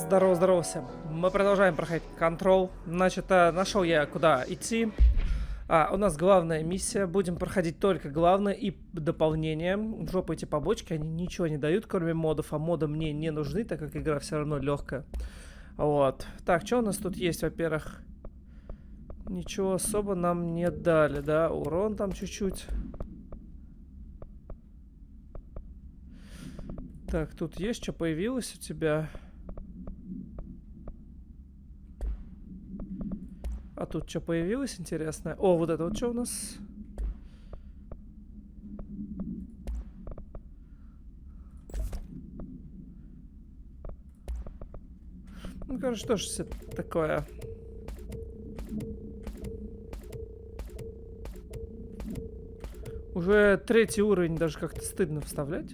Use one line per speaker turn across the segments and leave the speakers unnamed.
Здорово, здорово всем. Мы продолжаем проходить Control. Значит, нашел я, куда идти. У нас главная миссия. Будем проходить только главное и дополнение. В жопу эти побочки, они ничего не дают, кроме модов. А моды мне не нужны, так как игра все равно легкая. Вот. Так, что у нас тут есть? Во-первых, ничего особо нам не дали, да? Урон там чуть-чуть. Так, тут есть что появилось у тебя? А тут что появилось интересное? О, вот это вот что у нас? Ну, короче, тоже все такое. Уже третий уровень, даже как-то стыдно вставлять.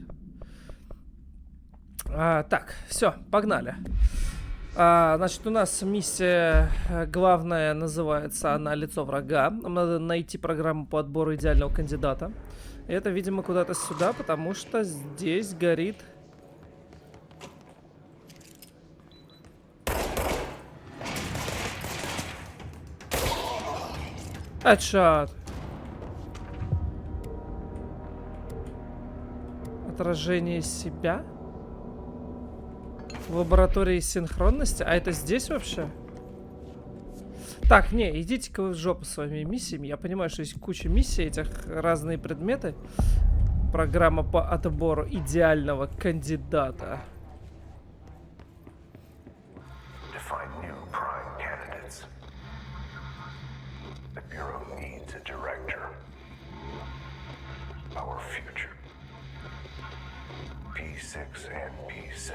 Так, все, погнали. Значит, у нас миссия главная называется она «Лицо врага». Нам надо найти программу по отбору идеального кандидата. И это, видимо, куда-то сюда, потому что здесь горит... Headshot. Отражение себя. В лаборатории синхронности? А это здесь вообще? Так, не, идите-ка вы в жопу своими миссиями. Я понимаю, что есть куча миссий, этих разные предметы. Программа по отбору идеального кандидата.
P6 and P7.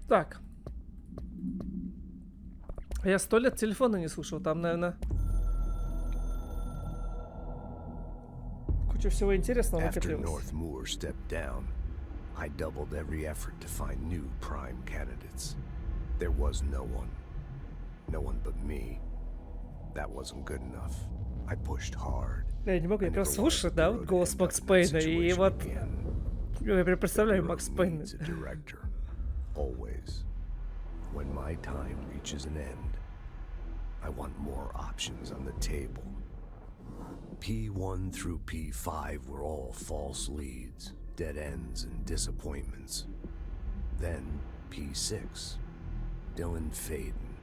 Так. Я 100 лет телефона не слушал. Там, наверное, куча всего интересного накопилось.
I doubled every effort to find new prime candidates. There was no one. No one but me. That wasn't good enough. I pushed hard.
Я не могу, я просто слушаю, да, вот голос Макс Пейна, и вот... Я прям представляю Макс Пейна.
Always. When my time reaches an end, I want more options on the table. P1 through P5 were all false leads, dead ends, and disappointments. Then P6, Dylan Faden.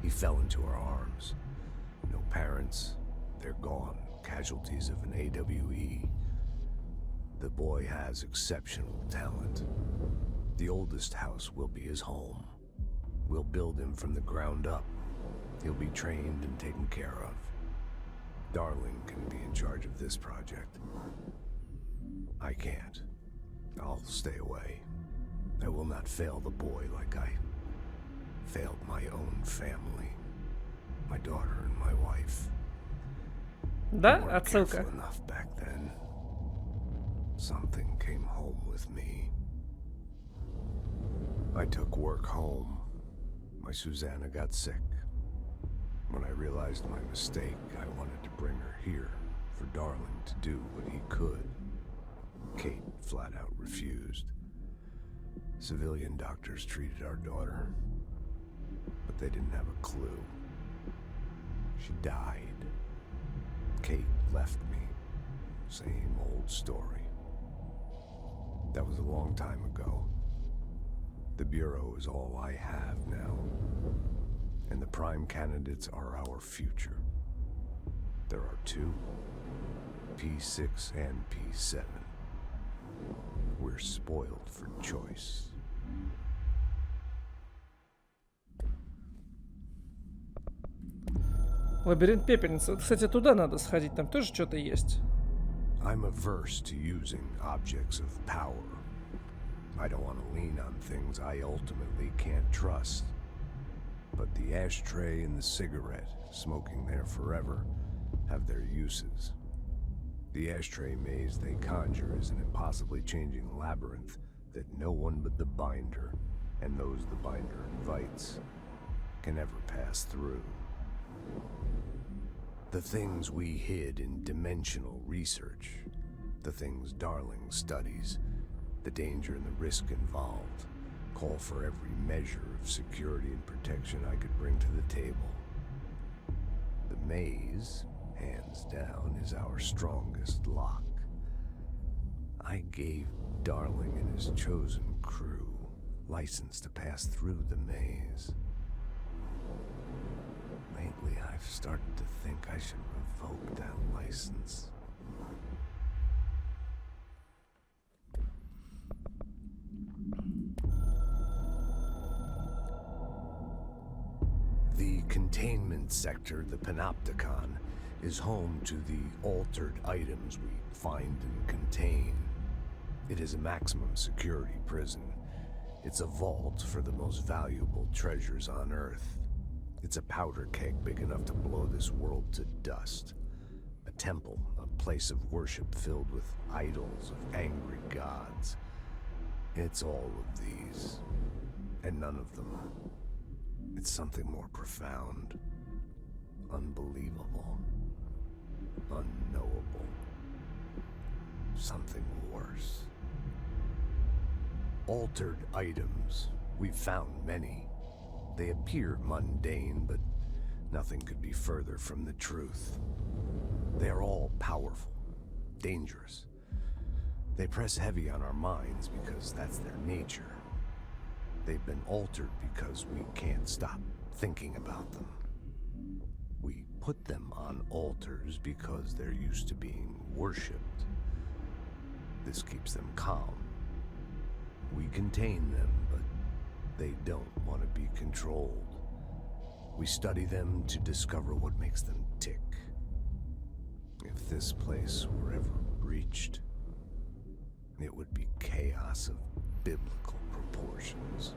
He fell into our arms. No parents, they're gone, casualties of an AWE. The boy has exceptional talent. The oldest house will be his home. We'll build him from the ground up. He'll be trained and taken care of. Darling can be in charge of this project. I can't. I'll stay away. I will not fail the boy like I failed my own family. My daughter and my wife.
Да,
We weren't
отсылка.
careful enough back then. Something came home with me. I took work home. My Susanna got sick. When I realized my mistake, I wanted to bring her here for Darling to do what he could. Kate flat out refused. Civilian doctors treated our daughter, but they didn't have a clue. She died. Kate left me. Same old story. That was a long time ago. The Bureau is all I have now. And the prime candidates are our future. There are two, P6 and P7. We're spoiled for choice.
Лабиринт пепельницы. Кстати, туда надо сходить, там тоже что-то есть.
I'm averse to using objects of power. I don't want to lean on things I ultimately can't trust. But the ashtray and the cigarette, smoking there forever, have their uses. The ashtray maze they conjure is an impossibly changing labyrinth that no one but the binder, and those the binder invites, can ever pass through. The things we hid in dimensional research, the things Darling studies, the danger and the risk involved, call for every measure of security and protection I could bring to the table. The maze, hands down, is our strongest lock. I gave Darling and his chosen crew license to pass through the maze. Lately, I've started to think I should revoke that license. The containment sector, the Panopticon, is home to the altered items we find and contain. It is a maximum security prison. It's a vault for the most valuable treasures on Earth. It's a powder keg big enough to blow this world to dust. A temple, a place of worship filled with idols of angry gods. It's all of these, and none of them. It's something more profound, unbelievable, unknowable. Something worse. Altered items. We've found many. They appear mundane, but nothing could be further from the truth. They are all powerful, dangerous. They press heavy on our minds because that's their nature. They've been altered because we can't stop thinking about them. We put them on altars because they're used to being worshipped. This keeps them calm. We contain them, but they don't want to be controlled. We study them to discover what makes them tick. If this place were ever breached, it would be chaos of biblical proportions.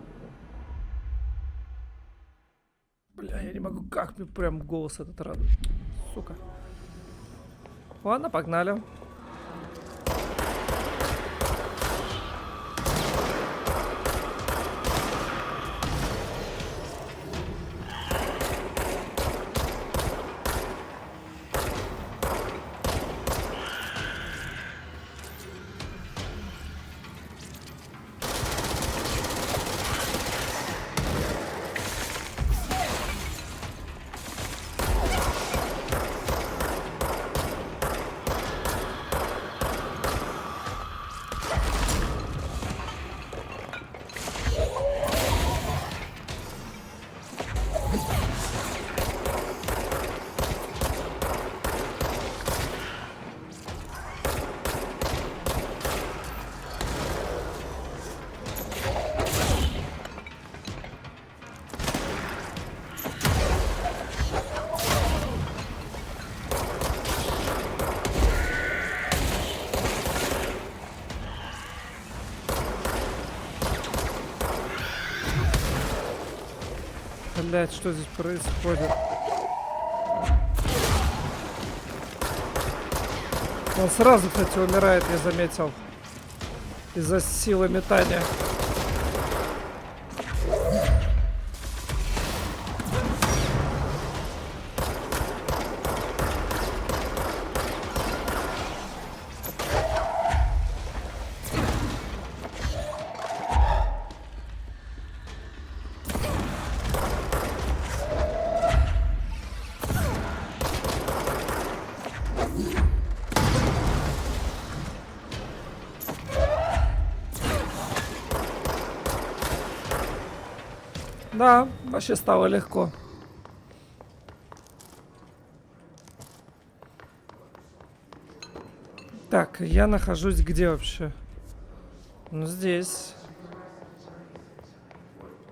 Бля, я не могу, как мне прям голос этот радует. Сука. Ладно, погнали. Блять, что здесь происходит? Он сразу, кстати, умирает, я заметил. Из-за силы метания. Да, вообще стало легко. Так, я нахожусь где вообще? Ну, здесь.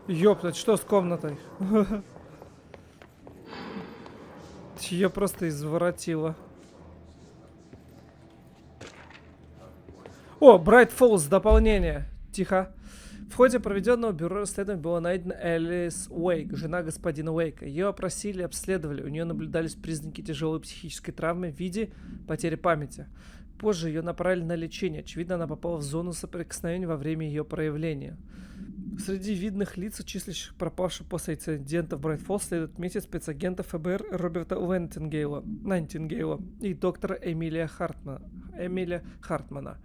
Ёптать, что с комнатой? Ее просто изворотило. О, Bright Falls, дополнение. Тихо. В ходе проведенного бюро расследования была найдена Элис Уэйк, жена господина Уэйка. Ее опросили и обследовали. У нее наблюдались признаки тяжелой психической травмы в виде потери памяти. Позже ее направили на лечение. Очевидно, она попала в зону соприкосновения во время ее проявления. Среди видных лиц, числящих пропавших после инцидента в Брайтфолл, следует отметить спецагента ФБР Роберта Найтингейла и доктора Эмилия Хартмана,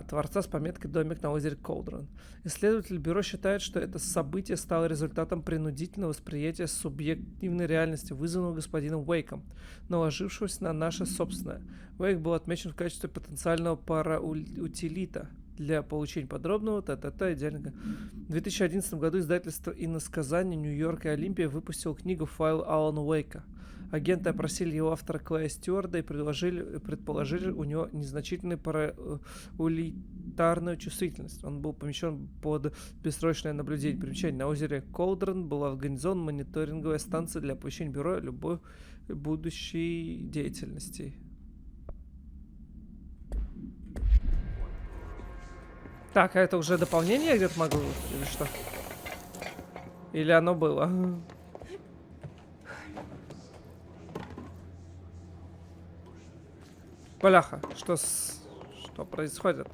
творца с пометкой «Домик на озере Колдрон». Исследователь бюро считает, что это событие стало результатом принудительного восприятия субъективной реальности, вызванного господином Уэйком, наложившегося на наше собственное. Уэйк был отмечен в качестве потенциального параутилита для получения подробного идеального. В 2011 году издательство «Иносказание», Нью-Йорк и Олимпия выпустило книгу «Файл Алана Уэйка». Агенты опросили его автора Клея Стюарда и предположили у него незначительную параулитарную чувствительность. Он был помещен под бессрочное наблюдение. Примечание: на озере Колдрон была организована мониторинговая станция для оповещения бюро любой будущей деятельности. Так, а это уже дополнение я где-то могу или что? Или оно было? Бляха, что происходит?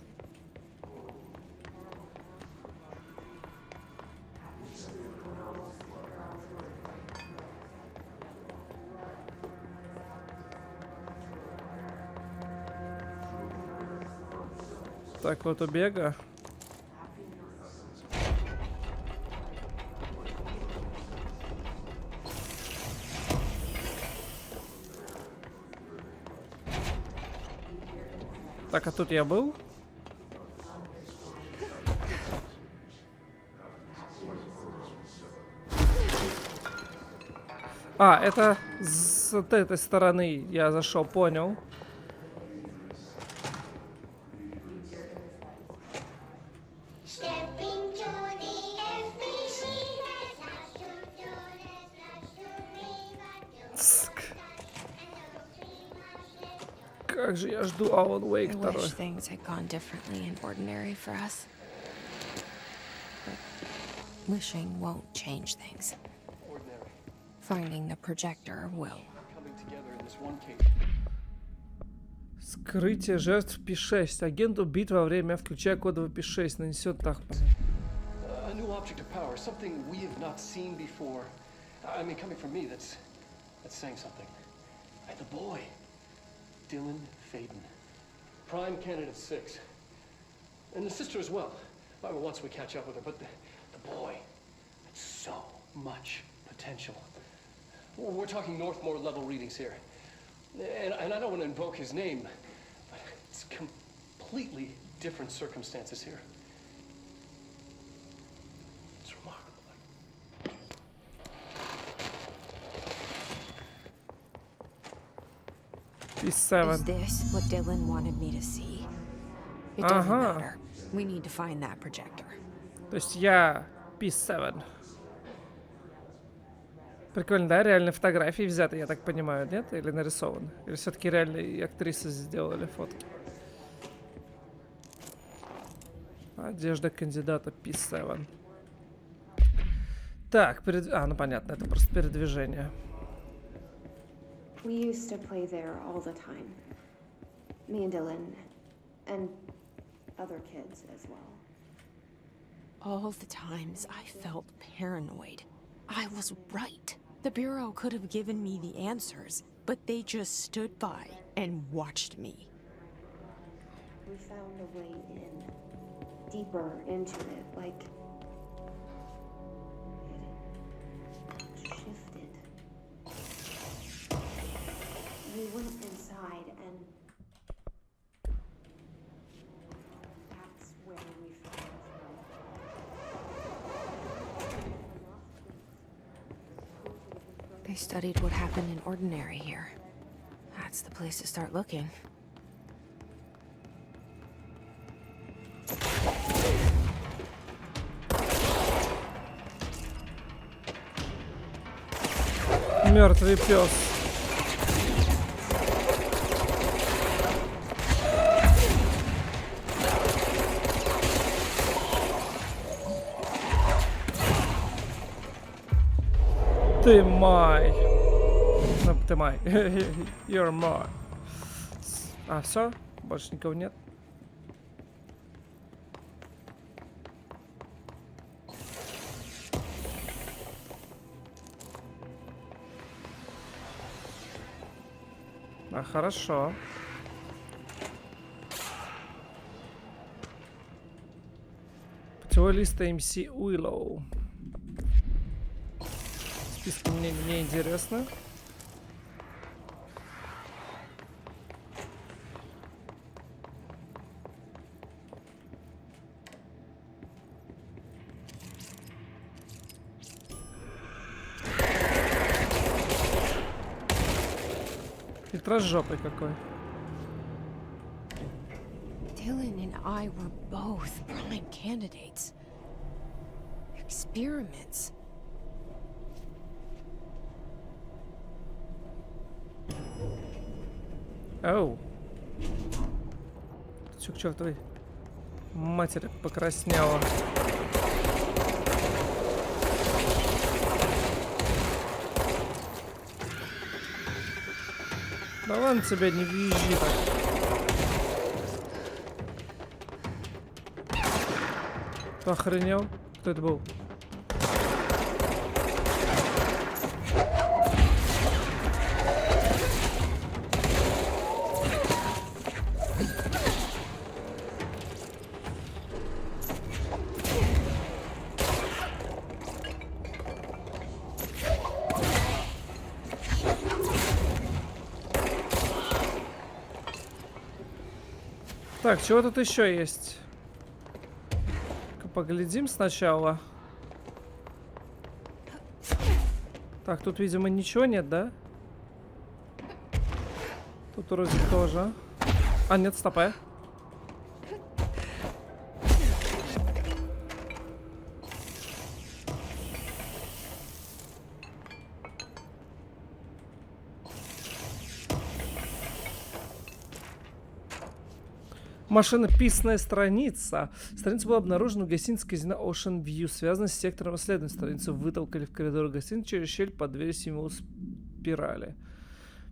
Так вот, убега. Так, а тут я был? А, это с вот этой стороны я зашел, понял. Как же я жду Alan Wake 2.
Things had gone differently in ordinary for us. But wishing won't change things. Finding the projector will.
Скрытие жертв P6. Агент убит во время, включая кодовый P6. Нанесет так.
A new object of power, something we have not seen before. I mean, coming from me, that's saying something. And the boy, Dylan Faden, prime candidate 6, and the sister as well. Once we catch up with her, but the boy, it's so much potential. We're talking Northmore level readings here, and I don't want to invoke his name, but it's completely different circumstances here. It's remarkable.
P7.
Is this what Dylan wanted me to see? It doesn't matter. We need to find that projector.
То есть я P7. Прикольно, да? Реальные фотографии взяты, я так понимаю, нет? Или нарисованы? Или все-таки реальные актрисы сделали фотки? Одежда кандидата P7. Так, ну понятно, это просто передвижение.
We used to play there all the time. Me and Dylan, and other kids as well.
All the times I felt paranoid. I was right. The Bureau could have given me the answers, but they just stood by and watched me.
We found a way in, deeper into it, like it shifted. We went inside and that's where we found
They studied what happened in ordinary here. That's the place to start looking.
Мертвый пес. Ты май. Ну, ты май. You're mine. А, все? Больше никого нет? А, хорошо. Путевой лист MC Уиллоу. Списки мне не интересны. Жопой какой.
Dylan and I were both prime candidates. Experiments.
Оу. Чё к чертовой матери покраснела. Да ладно, тебя не въезжи так. Ты охренел? Кто это был? Так, чего тут еще есть? Поглядим сначала. Так, тут, видимо, ничего нет, да? Тут вроде тоже. А, нет, стопэ. Машинописная страница. Страница была обнаружена в гостинице казино Ocean View, связанная с сектором расследования. Страницу вытолкали в коридор гостиницы через щель под дверью символа спирали.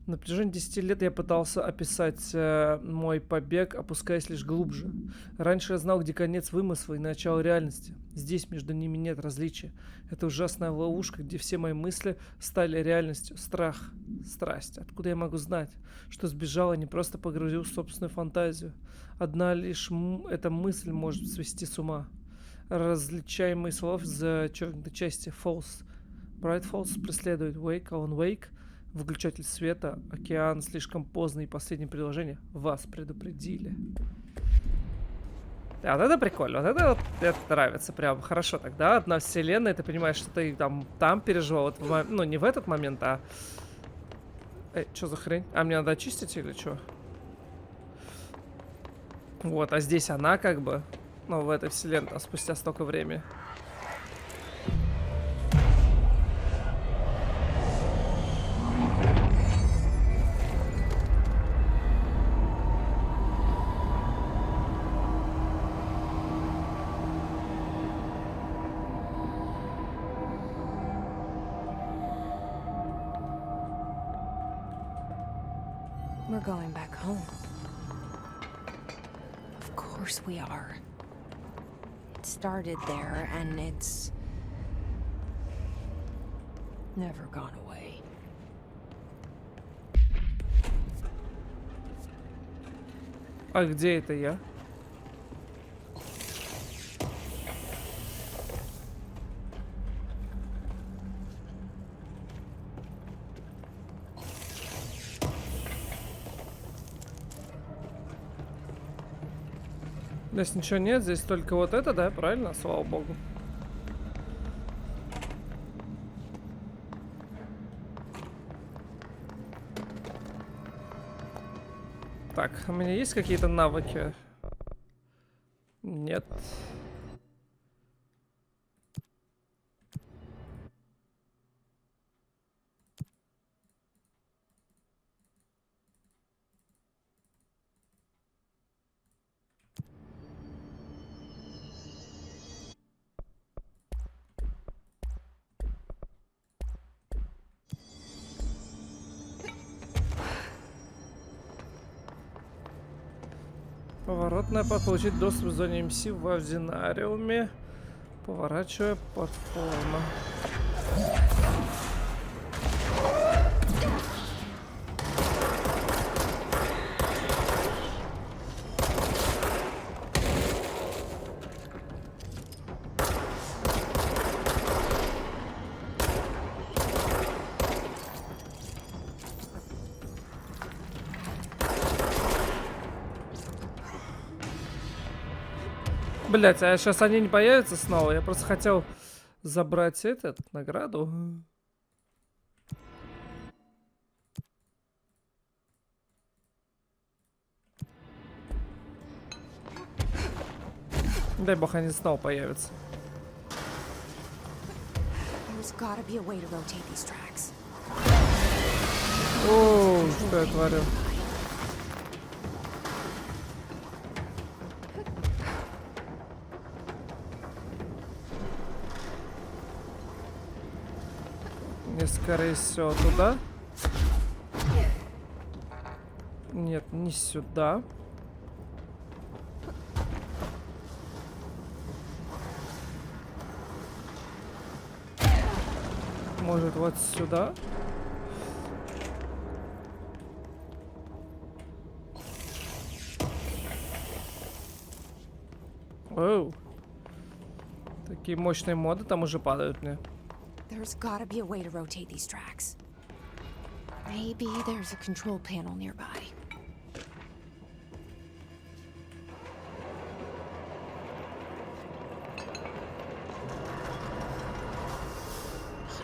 На протяжении 10 лет я пытался описать мой побег, опускаясь лишь глубже. Раньше я знал, где конец вымысла и начало реальности. Здесь между ними нет различия. Это ужасная ловушка, где все мои мысли стали реальностью. Страх, страсть. Откуда я могу знать, что сбежал, а не просто погрузил в собственную фантазию? Одна лишь эта мысль может свести с ума. Различаемые слов за черной части. False. Bright Falls преследует. Wake on Wake. Выключатель света. Океан. Слишком поздно. И последнее предложение. Вас предупредили. Да, вот это прикольно. Вот это нравится. Прям хорошо тогда. Одна вселенная. Ты понимаешь, что ты там переживал. Вот, ну, не в этот момент, а... что за хрень? А мне надо очистить или что? Вот, а здесь она как бы... Ну, в этой вселенной, а спустя столько времени.
We're going back home. Of course we are. It started there and it's never gone away.
А где это я? Здесь ничего нет, здесь только вот это, да, правильно? Слава богу. Так, у меня есть какие-то навыки? Нет. Поворотная, получить доступ к зоне МС в ординариуме, поворачивая платформу. Блять, а сейчас они не появятся снова? Я просто хотел забрать этот награду. Дай бог, они снова появятся. О, что я творю? Мне, скорее всего, туда. Нет, не сюда. Может, вот сюда? Оу. Такие мощные моды там уже падают мне.
There's gotta be a way to rotate these tracks. Maybe there's a control panel nearby.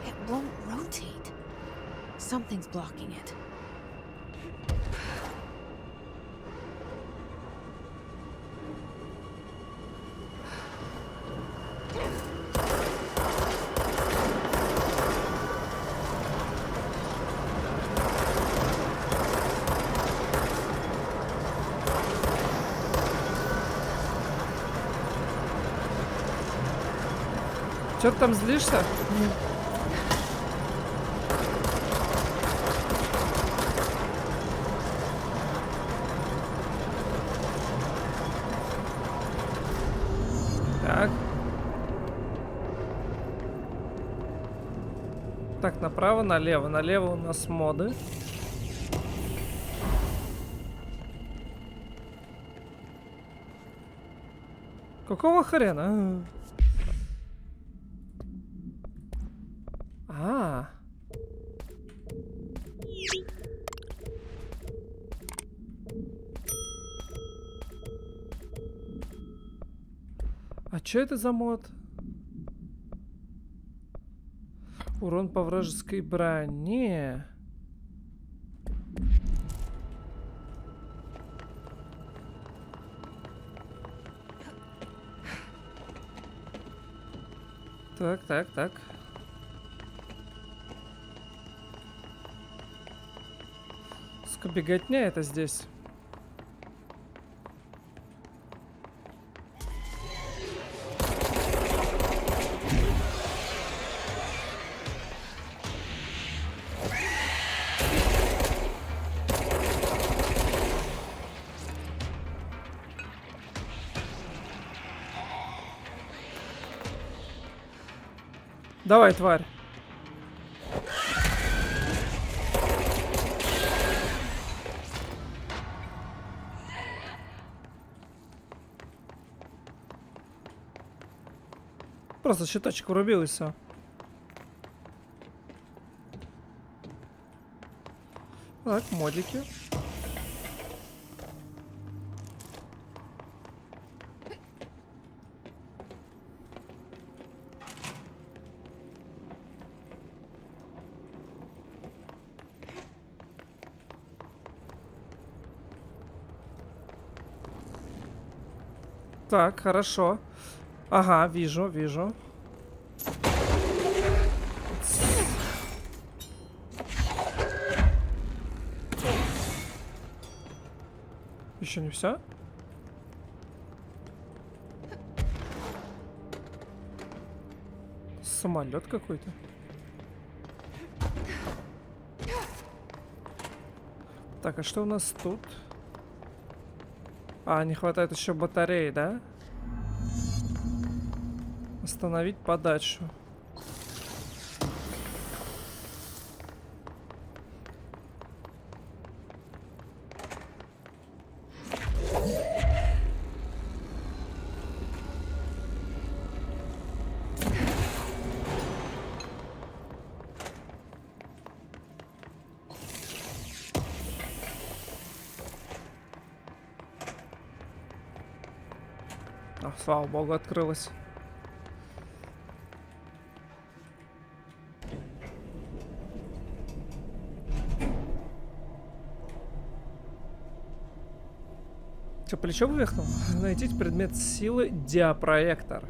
It won't rotate. Something's blocking it.
Че ты там злишься? Так. Так, направо, налево. Налево у нас моды. Какого хрена? А чё это за мод? Урон по вражеской броне. Так. Беготня это здесь. Давай, тварь. Просто щиточек врубил и все. Так, модики. Так, хорошо. Ага, вижу. Еще не все? Самолет какой-то. Так, а что у нас тут? А, не хватает еще батареи, да? Остановить подачу. Слава богу, открылась. Че, плечо вывихнул? Найти предмет силы диапроектор.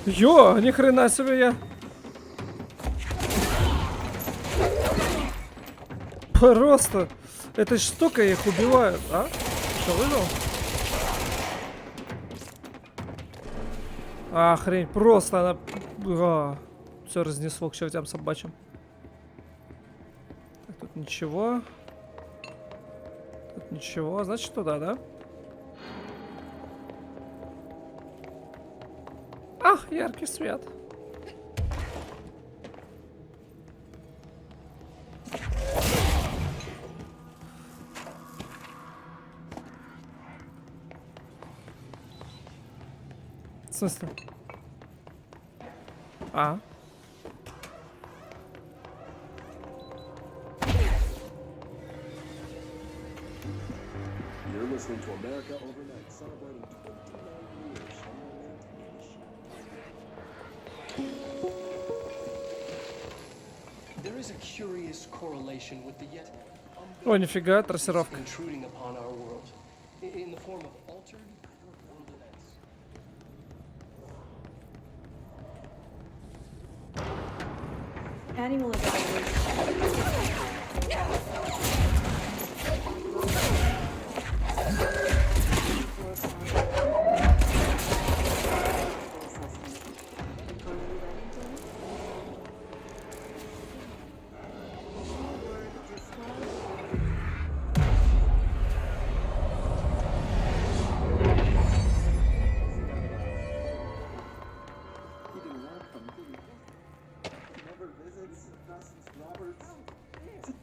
Йо, ни хрена себе я. Просто этой штукой их убивают, а? Что, выжил? Охрень, просто она... Все разнесло к чертям собачьим. Так, тут ничего. Тут ничего, значит туда, да? Ах, яркий свет. В смысле? А?
You're listening to America Overnight, celebrating 29 years from There is a curious correlation with the yet
О, нифига, трассировка.
intruding upon our world in the form of altered world events.
Annual evaluation.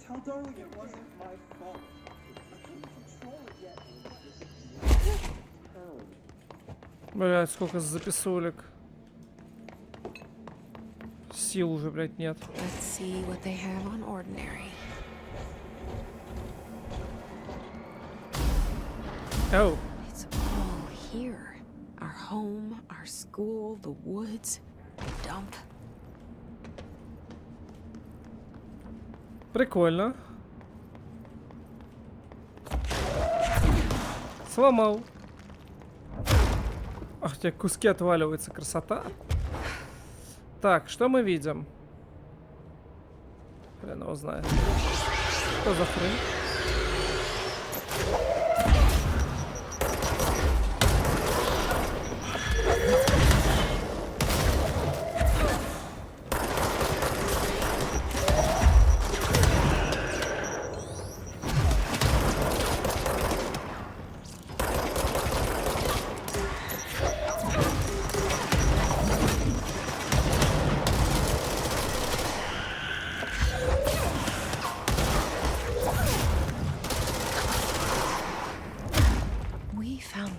Tell Darling it wasn't my fault. I couldn't control it yet.
Блядь, сколько записулек. Сил уже, блядь, нет.
Let's see what they have on ordinary.
Оу.
It's all here. Our home, our school, the woods, the dump.
Прикольно. Сломал. Ах, тебе куски отваливаются, красота. Так, что мы видим? Хрен его знает. Что за хрень?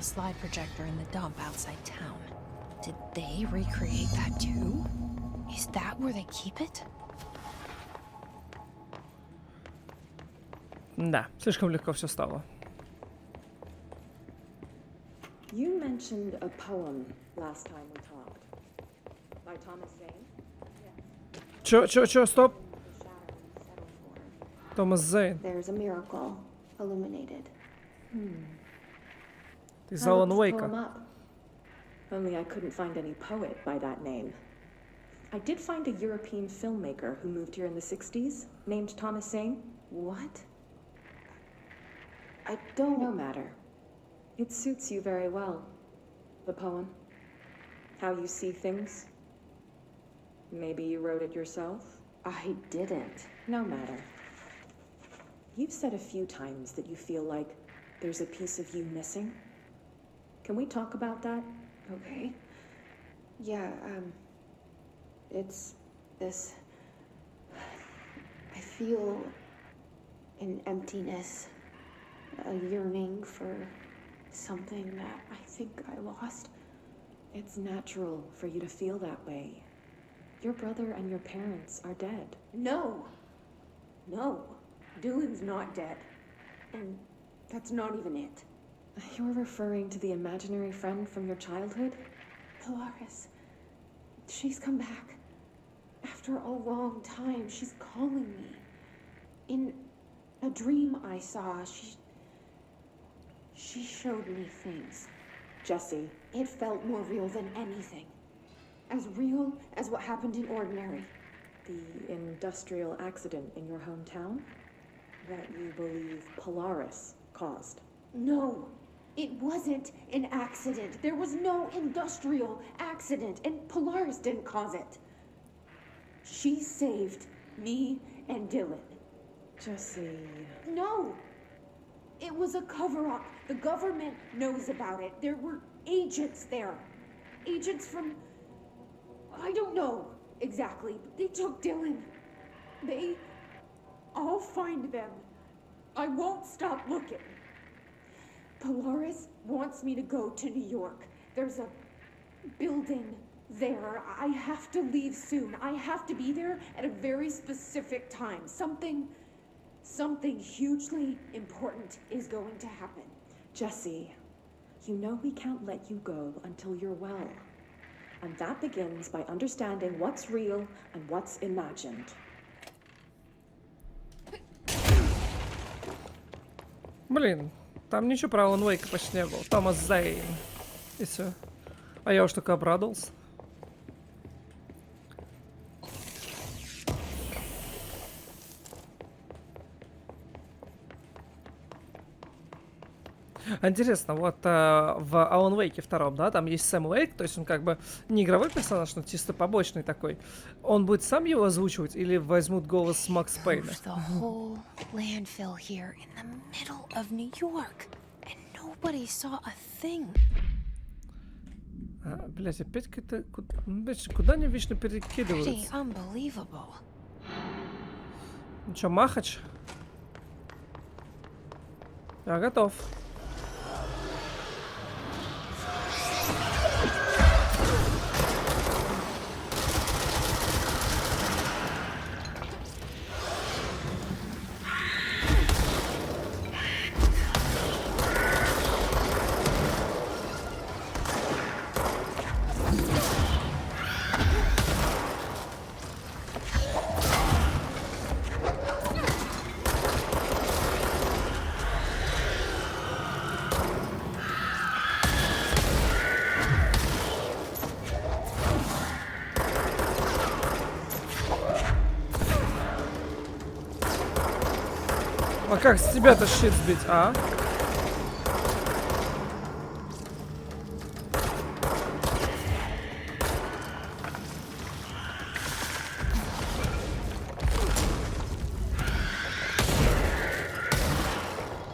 Slide projector in the dump outside town. Did they recreate that too? Is that where they keep it?
Да, слишком легко все стало.
You mentioned a poem last time we talked. By Thomas Zane?
Чё, стоп? Томас Зейн.
There's a miracle illuminated.
Из Алан Уэйка.
Only I couldn't find any poet by that name. I did find a European filmmaker who moved here in the 60s, named Thomas Zane.
What? I don't
No matter. It suits you very well. The poem. How you see things. Maybe you wrote it yourself?
I didn't.
No matter. You've said a few times that you feel like there's a piece of you missing. Can we talk about that?
Okay. Yeah, it's this. I feel an emptiness, a yearning for something that I think I lost.
It's natural for you to feel that way. Your brother and your parents are dead.
No! No. Dylan's not dead. And that's not even it.
You're referring to the imaginary friend from your childhood?
Polaris. She's come back. After a long time, she's calling me. In a dream I saw, she showed me things.
Jesse.
It felt more real than anything. As real as what happened in Ordinary.
The industrial accident in your hometown? That you believe Polaris caused?
No, it wasn't an accident. There was no industrial accident, and Polaris didn't cause it. She saved me and Dylan.
Jesse...
No! It was a cover-up. The government knows about it. There were agents there. Agents from... I don't know exactly, but they took Dylan. I'll find them. I won't stop looking. Polaris wants me to go to New York. There's a building there. I have to leave soon. I have to be there at a very specific time. Something hugely important is going to happen.
Jesse, you know we can't let you go until you're well. And that begins by understanding what's real and what's imagined.
Блин, там ничего про Alan Wake почти не было. Томас Зейн. И все. А я уж только обрадовался. Интересно, вот в Alan Wake 2, да, там есть Сэм Лейк, то есть он как бы не игровой персонаж, но чисто побочный такой. Он будет сам его озвучивать или возьмут голос Макс Пейна? Блять, опять какая-то... Куда они вечно перекидываются? Ну чё, Махач? Я готов. А как с тебя-то щит сбить, а?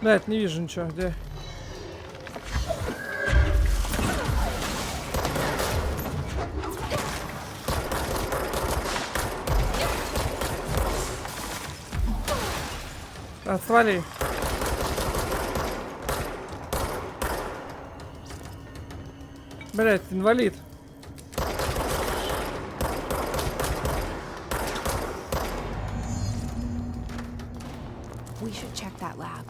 Да, это не вижу ничего, где? Отвали. Блять, инвалид.
We should check that lab.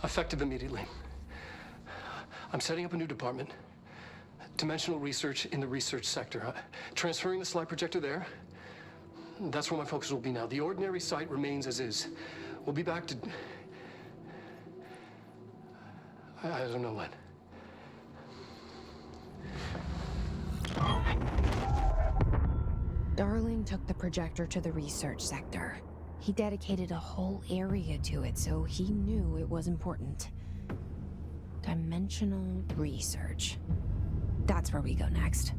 Effective immediately. I'm setting up a new department. Dimensional research in the research sector. Transferring the slide projector there. That's where my focus will be now. The ordinary site remains as is. We'll be back to... I don't know when.
Darling took the projector to the research sector. He dedicated a whole area to it, so he knew it was important. Dimensional research. That's where we go next.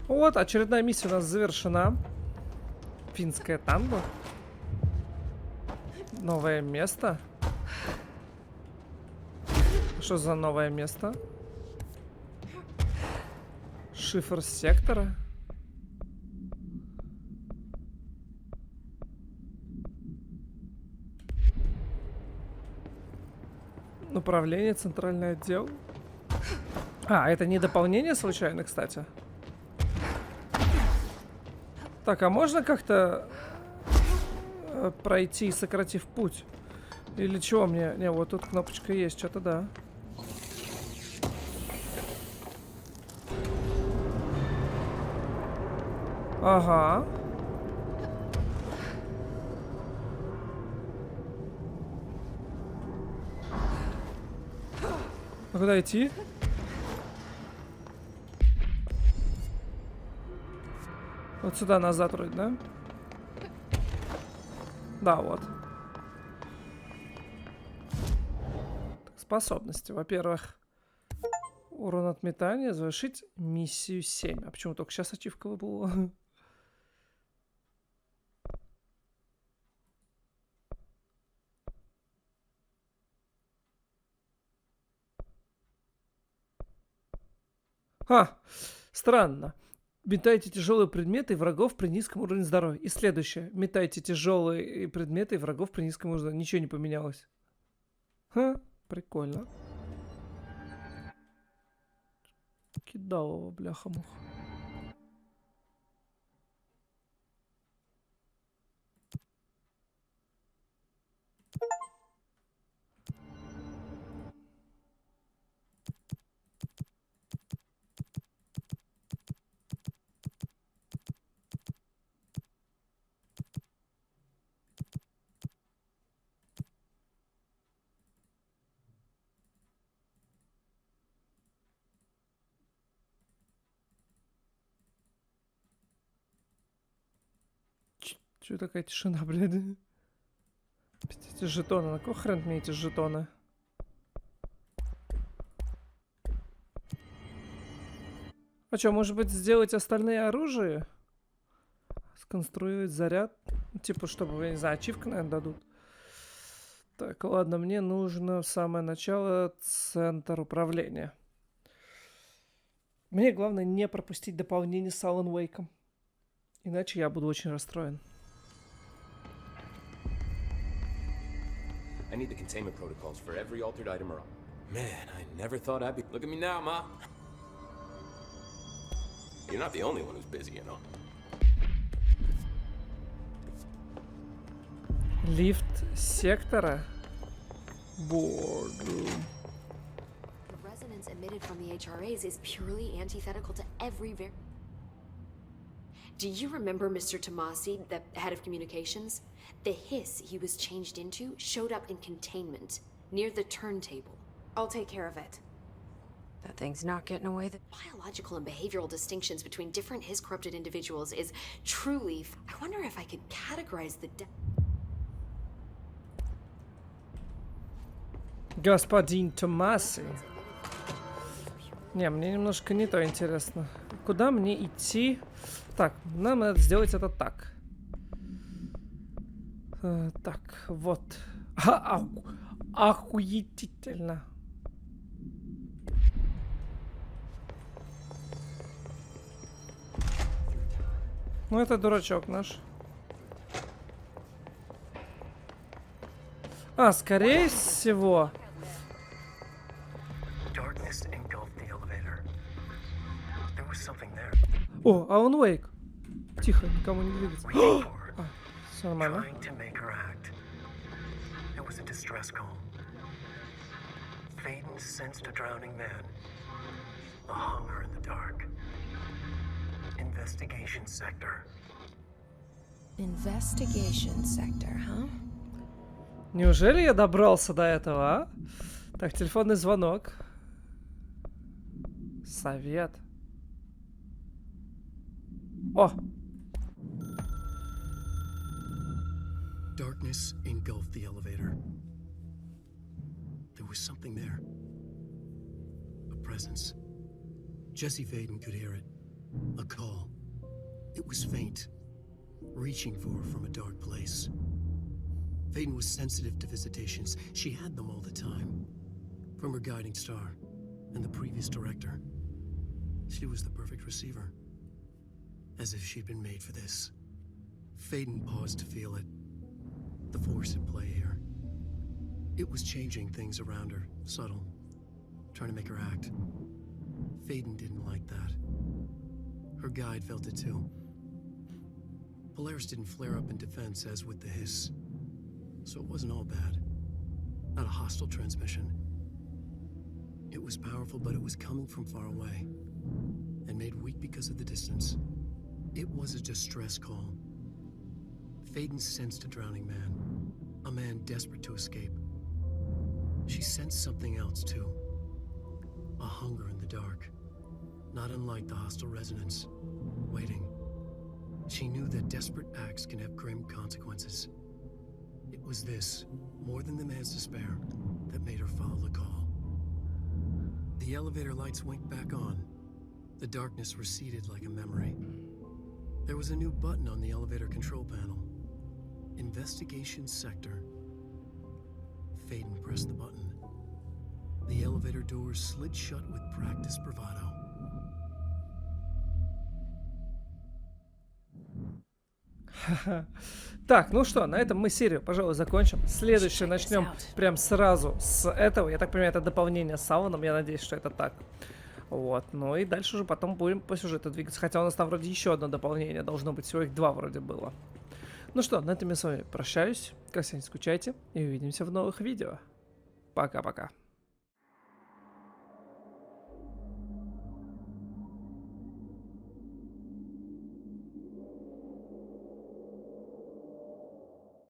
Вот, очередная миссия у нас завершена. Финское танго. Новое место. Что за новое место? Шифр сектора. Управление, центральный отдел. А, это не дополнение случайно, кстати. Так, а можно как-то пройти, сократив путь? Или чего мне? Не, вот тут кнопочка есть, что-то да. Ага. А куда идти? Вот сюда назад вроде, да? Да, вот. Так, способности. Во-первых, урон от метания. Завершить миссию 7. А почему только сейчас ачивка выпала? Странно. Метайте тяжелые предметы и врагов при низком уровне здоровья. И следующее. Метайте тяжелые предметы и врагов при низком уровне здоровья. Ничего не поменялось. Прикольно. Кидалово, бляха-муха. Чё такая тишина, блядь? Эти жетоны. На какой хрен мне эти жетоны? А что, может быть, сделать остальные оружия? Сконструировать заряд? Типа, чтобы, я не знаю, ачивка, наверное, дадут. Так, ладно, мне нужно в самое начало центр управления. Мне главное не пропустить дополнение с Алан Уэйком. Иначе я буду очень расстроен.
I need the containment protocols for every altered item around. Man, I never thought I'd be... Look at me now, Ma. You're not the only one who's busy, you know.
Лифт сектора. Boardroom.
The resonance emitted from the HRAs is purely antithetical to every Do you remember Mr. Tomasi, the head of communications? The hiss he was changed into showed up in containment, near the turntable.
I'll take care of it. That thing's not getting away.
Biological and behavioral distinctions between different his-corrupted individuals is truly... I wonder if I could categorize the...
Господин Томаси. Не, мне немножко не то интересно. Куда мне идти? Так, нам надо сделать это так. Так, вот. Охуетительно. Ну, это дурачок наш. Скорее всего. О, Алан Уэйк. Тихо, никому не двигаться. Все нормально.
Faden sensed a drowning man. A hunger in the dark. Investigation sector.
Investigation sector, huh?
Неужели я добрался до этого, а? Так, телефонный звонок. Совет. О!
Darkness engulfed the elevator. There was something there. A presence. Jesse Faden could hear it. A call. It was faint, reaching for her from a dark place. Faden was sensitive to visitations. She had them all the time. From her guiding star and the previous director. She was the perfect receiver. As if she'd been made for this. Faden paused to feel it. The force at play here. It was changing things around her, subtle, trying to make her act. Faden didn't like that. Her guide felt it too. Polaris didn't flare up in defense as with the hiss, so it wasn't all bad. Not a hostile transmission. It was powerful, but it was coming from far away, and made weak because of the distance. It was a distress call. Faden sensed a drowning man, a man desperate to escape. She sensed something else too. A hunger in the dark, not unlike the hostile resonance, waiting. She knew that desperate acts can have grim consequences. It was this, more than the man's despair, that made her follow the call. The elevator lights winked back on. The darkness receded like a memory. There was a new button on the elevator control panel. Investigation Sector. Faden pressed the button. The elevator doors slid shut with practiced bravado.
Так, ну что, на этом мы серию, пожалуй, закончим. Следующее начнем прям сразу с этого. Я так понимаю, это дополнение с саундом. Я надеюсь, что это так. Вот, ну и дальше уже потом будем по сюжету двигаться. Хотя у нас там вроде еще одно дополнение должно быть. Всего их 2 вроде было. Ну что, на этом я с вами прощаюсь. Как всегда, не скучайте. И увидимся в новых видео. Пока-пока.